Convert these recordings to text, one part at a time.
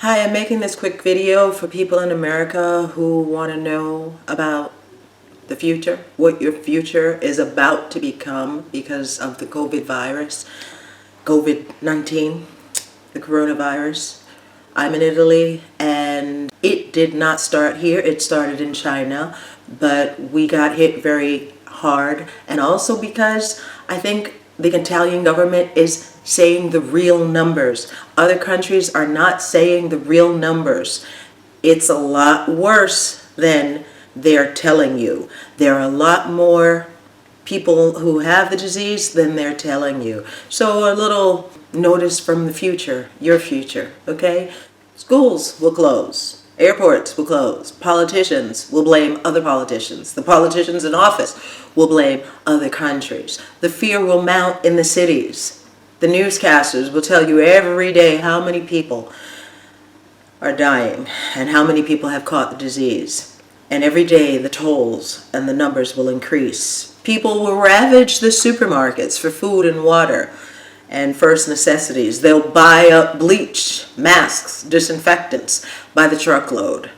Hi, I'm making this quick video for people in America who want to know about the future, what your future is about to become because of the COVID-19, the coronavirus. I'm in Italy and it did not start here. It started in China, but we got hit very hard, and also because I think the Italian government is saying the real numbers. Other countries are not saying the real numbers. It's a lot worse than they're telling you. There are a lot more people who have the disease than they're telling you. So a little notice from the future, your future, okay? Schools will close. Airports will close. Politicians will blame other politicians. The politicians in office will blame other countries. The fear will mount in the cities. The newscasters will tell you every day how many people are dying and how many people have caught the disease. And every day the tolls and the numbers will increase. People will ravage the supermarkets for food and water and first necessities. They'll buy up bleach, masks, disinfectants by the truckload.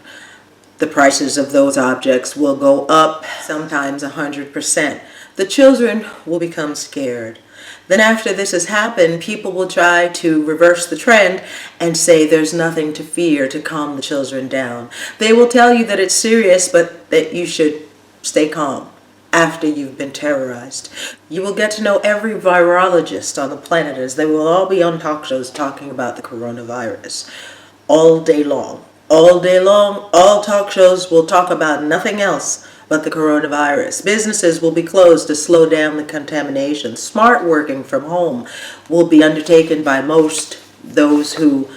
The prices of those objects will go up, sometimes 100%. The children will become scared. Then after this has happened, people will try to reverse the trend and say there's nothing to fear to calm the children down. They will tell you that it's serious, but that you should stay calm after you've been terrorized. You will get to know every virologist on the planet, as they will all be on talk shows talking about the coronavirus all day long. All day long, all talk shows will talk about nothing else but the coronavirus. Businesses will be closed to slow down the contamination. Smart working from home will be undertaken by those who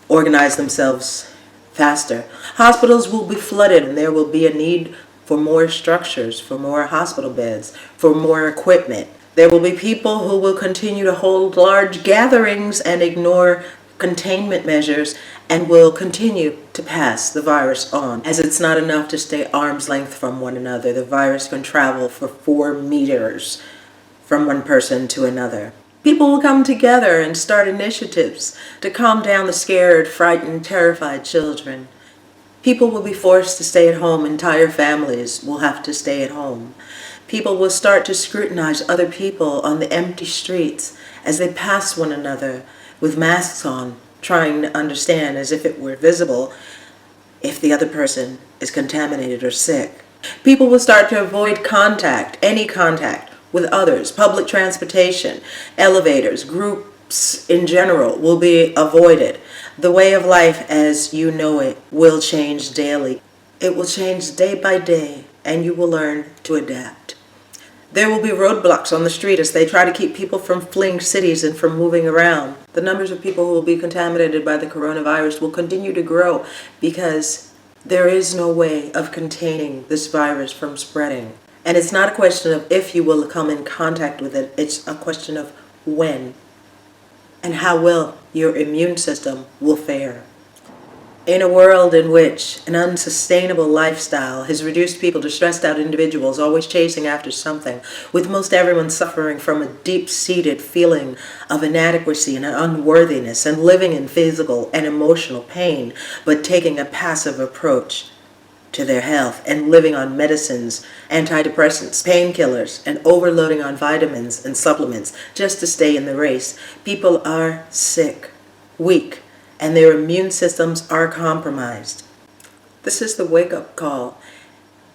organize themselves faster. Hospitals will be flooded, and there will be a need for more structures, for more hospital beds, for more equipment. There will be people who will continue to hold large gatherings and ignore containment measures and will continue to pass the virus on, as it's not enough to stay arm's length from one another. The virus can travel for 4 meters from one person to another. People will come together and start initiatives to calm down the scared, frightened, terrified children. People will be forced to stay at home. Entire families will have to stay at home. People will start to scrutinize other people on the empty streets as they pass one another with masks on, trying to understand, as if it were visible, if the other person is contaminated or sick. People will start to avoid contact, any contact with others. Public transportation, elevators, groups in general will be avoided. The way of life as you know it will change daily. It will change day by day, and you will learn to adapt. There will be roadblocks on the street as they try to keep people from fleeing cities and from moving around. The numbers of people who will be contaminated by the coronavirus will continue to grow because there is no way of containing this virus from spreading. And it's not a question of if you will come in contact with it, it's a question of when and how well your immune system will fare. In a world in which an unsustainable lifestyle has reduced people to stressed out individuals always chasing after something, with most everyone suffering from a deep-seated feeling of inadequacy and unworthiness and living in physical and emotional pain, but taking a passive approach to their health and living on medicines, antidepressants, painkillers, and overloading on vitamins and supplements just to stay in the race, people are sick, weak, and their immune systems are compromised. This is the wake-up call.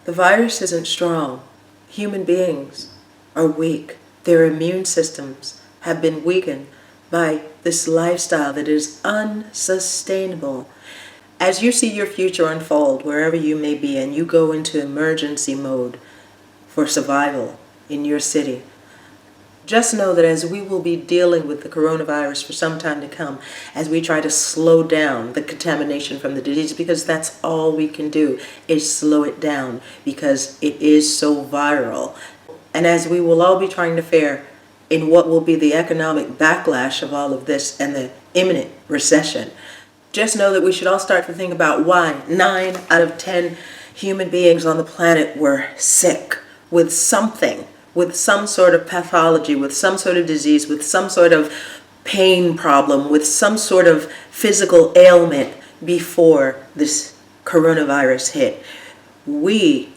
The virus isn't strong. Human beings are weak. Their immune systems have been weakened by this lifestyle that is unsustainable. As you see your future unfold, wherever you may be, and you go into emergency mode for survival in your city, just know that as we will be dealing with the coronavirus for some time to come, as we try to slow down the contamination from the disease, because that's all we can do is slow it down because it is so viral. And as we will all be trying to fare in what will be the economic backlash of all of this and the imminent recession, just know that we should all start to think about why 9 out of 10 human beings on the planet were sick with something, with some sort of pathology, with some sort of disease, with some sort of pain problem, with some sort of physical ailment, before this coronavirus hit. We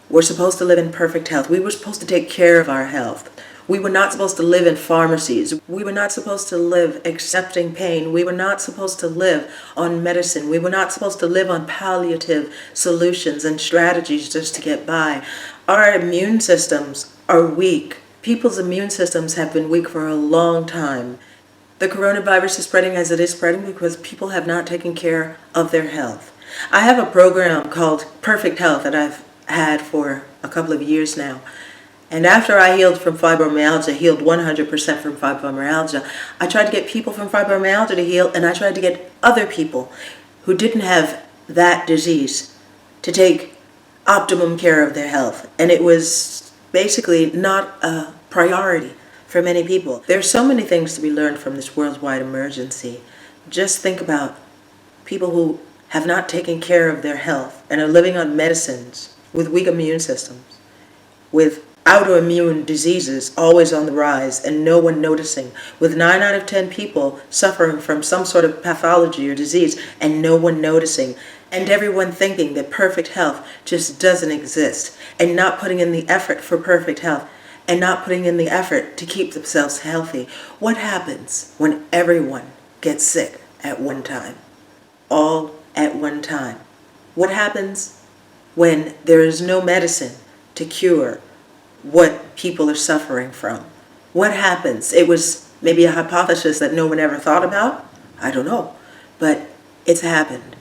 were supposed to live in perfect health. We were supposed to take care of our health. We were not supposed to live in pharmacies. We were not supposed to live accepting pain. We were not supposed to live on medicine. We were not supposed to live on palliative solutions and strategies just to get by. Our immune systems are weak. People's immune systems have been weak for a long time. The coronavirus is spreading as it is spreading because people have not taken care of their health. I have a program called Perfect Health that I've had for a couple of years now. And after I healed from fibromyalgia, healed 100% from fibromyalgia, I tried to get people from fibromyalgia to heal, and I tried to get other people who didn't have that disease to take optimum care of their health. And it was basically not a priority for many people. There's so many things to be learned from this worldwide emergency. Just think about people who have not taken care of their health and are living on medicines with weak immune systems, with autoimmune diseases always on the rise and no one noticing, with 9 out of 10 people suffering from some sort of pathology or disease and no one noticing, and everyone thinking that perfect health just doesn't exist, and not putting in the effort for perfect health, and not putting in the effort to keep themselves healthy. What happens when everyone gets sick at one time? All at one time. What happens when there is no medicine to cure what people are suffering from? What happens? It was maybe a hypothesis that no one ever thought about. I don't know, but it's happened.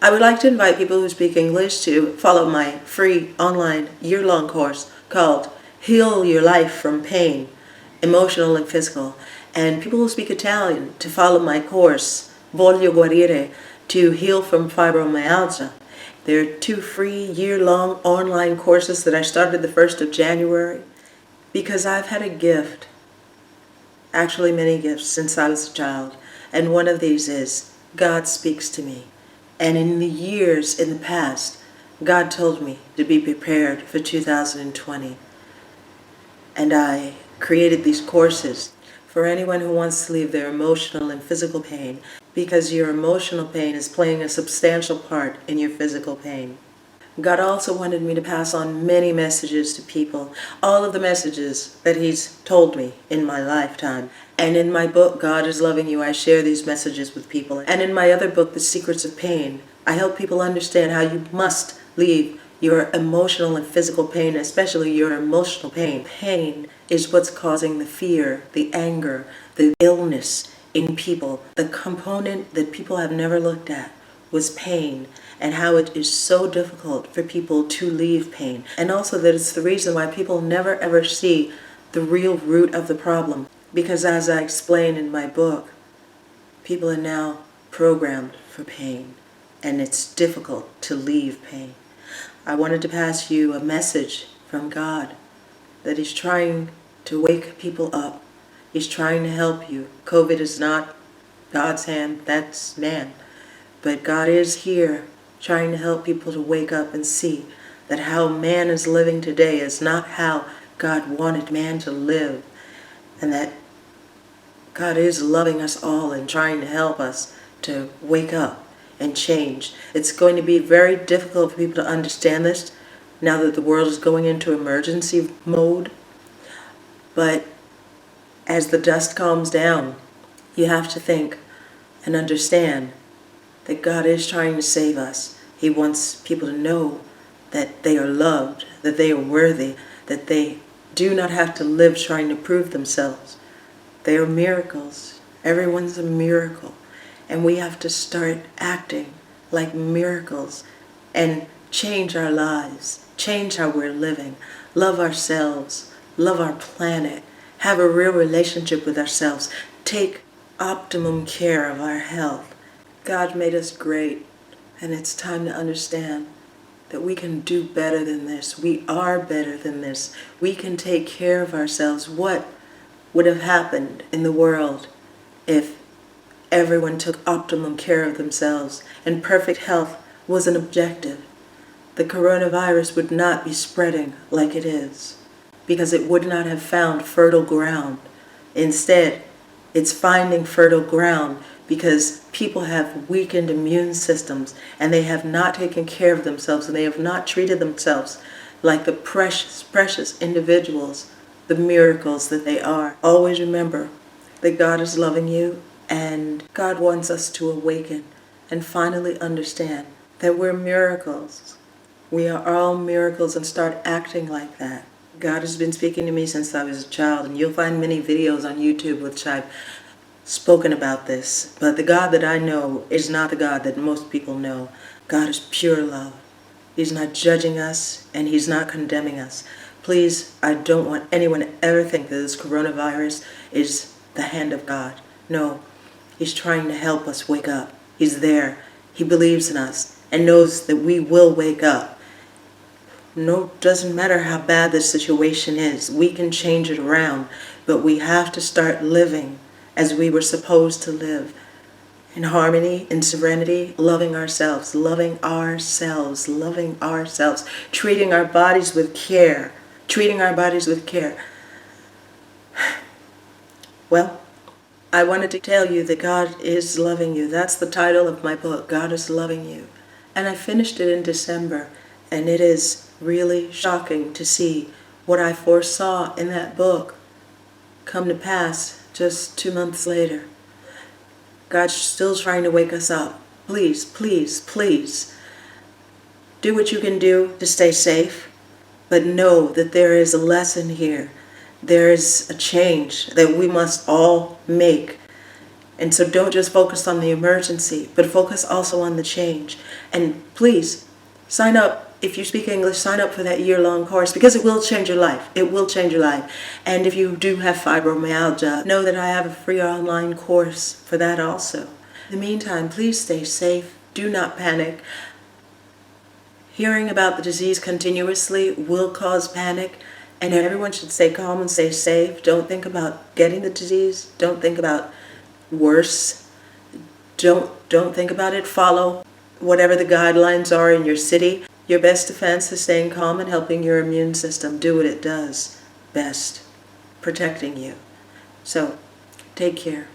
I would like to invite people who speak English to follow my free online year-long course called Heal Your Life from Pain, Emotional and Physical, and people who speak Italian to follow my course Voglio Guarire, to heal from fibromyalgia. There are 2 free year-long online courses that I started the 1st of January because I've had a gift, actually many gifts, since I was a child. And one of these is God speaks to me. And in the years in the past, God told me to be prepared for 2020. And I created these courses for anyone who wants to leave their emotional and physical pain, because your emotional pain is playing a substantial part in your physical pain. God also wanted me to pass on many messages to people, all of the messages that He's told me in my lifetime. And in my book, God is Loving You, I share these messages with people. And in my other book, The Secrets of Pain, I help people understand how you must leave your emotional and physical pain, especially your emotional pain. Pain is what's causing the fear, the anger, the illness in people. The component that people have never looked at was pain, and how it is so difficult for people to leave pain. And also that it's the reason why people never ever see the real root of the problem. Because as I explain in my book, people are now programmed for pain, and it's difficult to leave pain. I wanted to pass you a message from God that He's trying to wake people up. He's trying to help you. COVID is not God's hand, that's man. But God is here trying to help people to wake up and see that how man is living today is not how God wanted man to live. And that God is loving us all and trying to help us to wake up and change. It's going to be very difficult for people to understand this now that the world is going into emergency mode. But as the dust calms down, you have to think and understand that God is trying to save us. He wants people to know that they are loved, that they are worthy, that they do not have to live trying to prove themselves. They are miracles. Everyone's a miracle. And we have to start acting like miracles and change our lives, change how we're living, love ourselves, love our planet, have a real relationship with ourselves, take optimum care of our health. God made us great, and it's time to understand that we can do better than this. We are better than this. We can take care of ourselves. What would have happened in the world if everyone took optimum care of themselves and perfect health was an objective? The coronavirus would not be spreading like it is, because it would not have found fertile ground. Instead, it's finding fertile ground because people have weakened immune systems and they have not taken care of themselves and they have not treated themselves like the precious, precious individuals, the miracles that they are. Always remember that God is loving you and God wants us to awaken and finally understand that we're miracles. We are all miracles, and start acting like that. God has been speaking to me since I was a child, and you'll find many videos on YouTube which I've spoken about this. But the God that I know is not the God that most people know. God is pure love. He's not judging us and He's not condemning us. Please, I don't want anyone to ever think that this coronavirus is the hand of God. No, He's trying to help us wake up. He's there. He believes in us and knows that we will wake up. No, doesn't matter how bad the situation is. We can change it around, but we have to start living as we were supposed to live. In harmony, in serenity, loving ourselves, loving ourselves, loving ourselves, treating our bodies with care, treating our bodies with care. Well, I wanted to tell you that God is loving you. That's the title of my book, God is Loving You. And I finished it in December, and it is really shocking to see what I foresaw in that book come to pass just 2 months later. God's still trying to wake us up. Please, please, please, do what you can do to stay safe, but know that there is a lesson here. There is a change that we must all make. And so don't just focus on the emergency, but focus also on the change. And please, sign up. If you speak English, sign up for that year-long course, because it will change your life. It will change your life. And if you do have fibromyalgia, know that I have a free online course for that also. In the meantime, please stay safe. Do not panic. Hearing about the disease continuously will cause panic, and everyone should stay calm and stay safe. Don't think about getting the disease. Don't think about worse. Don't think about it. Follow whatever the guidelines are in your city. Your best defense is staying calm and helping your immune system do what it does best, protecting you. So, take care.